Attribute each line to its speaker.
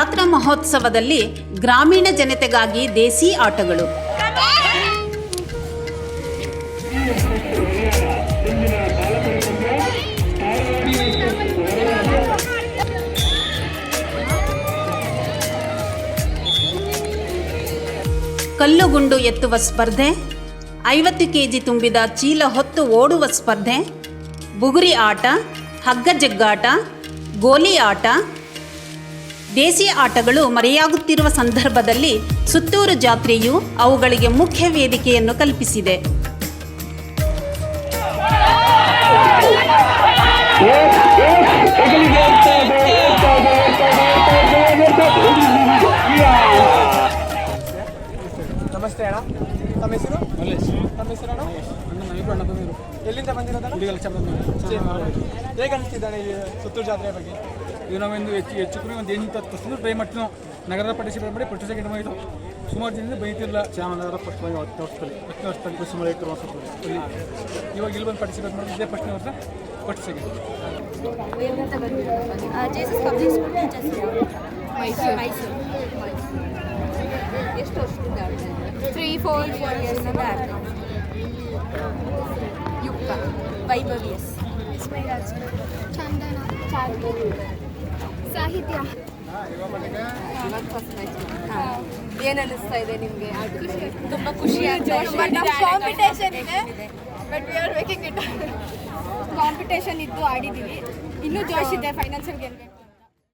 Speaker 1: ಜಾತ್ರಾ ಮಹೋತ್ಸವದಲ್ಲಿ ಗ್ರಾಮೀಣ ಜನತೆಗಾಗಿ ದೇಸಿ ಆಟಗಳು. ಕಲ್ಲುಗುಂಡು ಎತ್ತುವ ಸ್ಪರ್ಧೆ, 50 ಕೆಜಿ ತುಂಬಿದ ಚೀಲ ಹೊತ್ತು ಓಡುವ ಸ್ಪರ್ಧೆ, ಬುಗುರಿ ಆಟ, ಹಗ್ಗ ಜಗ್ಗಾಟ, ಗೋಲಿ ಆಟ. ದೇಸಿ ಆಟಗಳು ಮರೆಯಾಗುತ್ತಿರುವ ಸಂದರ್ಭದಲ್ಲಿ ಸುತ್ತೂರು ಜಾತ್ರೆಯು ಅವುಗಳಿಗೆ ಮುಖ್ಯ ವೇದಿಕೆಯನ್ನು ಕಲ್ಪಿಸಿದೆ.
Speaker 2: ನಮಸ್ತೆ ಅಣ್ಣ, ತಮ್ಮ ಹೆಸರು? ನಮ್ಮ ಹೆಸರು ಅಣ್ಣ? ಎಲ್ಲಿಂದ ಬಂದಿರೋದಣ್ಣ? ಹೇಗೆ ಅನಿಸ್ತಿದ್ದಾನೆ ಈ ಸುತ್ತೂರು ಜಾತ್ರೆ ಬಗ್ಗೆ?
Speaker 3: ಇದು ನಾವೊಂದು ಹೆಚ್ಚು ಕಮ್ಮಿ ಒಂದು 8-10 ಟ್ರೈ ಮಾಡ್ತೀವಿ. ನಾವು ನಗರದ ಪಾರ್ಟಿಸಿಪೇಟ್ ಮಾಡಿ ಫಸ್ಟ್ ಸೆಕೆಂಡ್ ಮಾಡಿದ್ದು ಸುಮಾರು ಜನದಿಂದ ಬೈತಿರಲಿಲ್ಲ. ಚಾಮನಗರ ಫಸ್ಟ್ 10 ವರ್ಷದಲ್ಲಿ ಸುಮಾರು 8 ವರ್ಷ ಇವಾಗ ಇಲ್ಲಿ ಬಂದು ಪಾರ್ಟಿಸಿಪೇಟ್ ಮಾಡಿದ್ದು ಇದೇ ಫಸ್ಟ್ನೇ ವರ್ಷ ಫಸ್ಟ್ ಸೆಕೆಂಡ್.
Speaker 4: ಎಷ್ಟು ವರ್ಷದಿಂದ 3-4 ಇಯರ್ಸಿಂದ ಆಡ್ತಾ ಯುಕ್ತ ವೈಭವಿ ಎಸ್
Speaker 5: ಚಂದನ ಸಾಹಿತ್ಯ.
Speaker 4: ಏನು ಅನ್ನಿಸ್ತಾ ಇದೆ ನಿಮಗೆ?
Speaker 5: ತುಂಬ ಖುಷಿ ಆಗ್ತಾ ಇದೆ. ಕಾಂಪಿಟೇಷನ್ ಇದೆ, but we are making it. Competition ಇದ್ದು ಆಡಿದ್ದೀವಿ, ಇನ್ನೂ ಜೋಶ್ ಇದೆ, ಫೈನಲ್ಸಲ್ಲಿ ಗೆಲ್ಲಬೇಕು.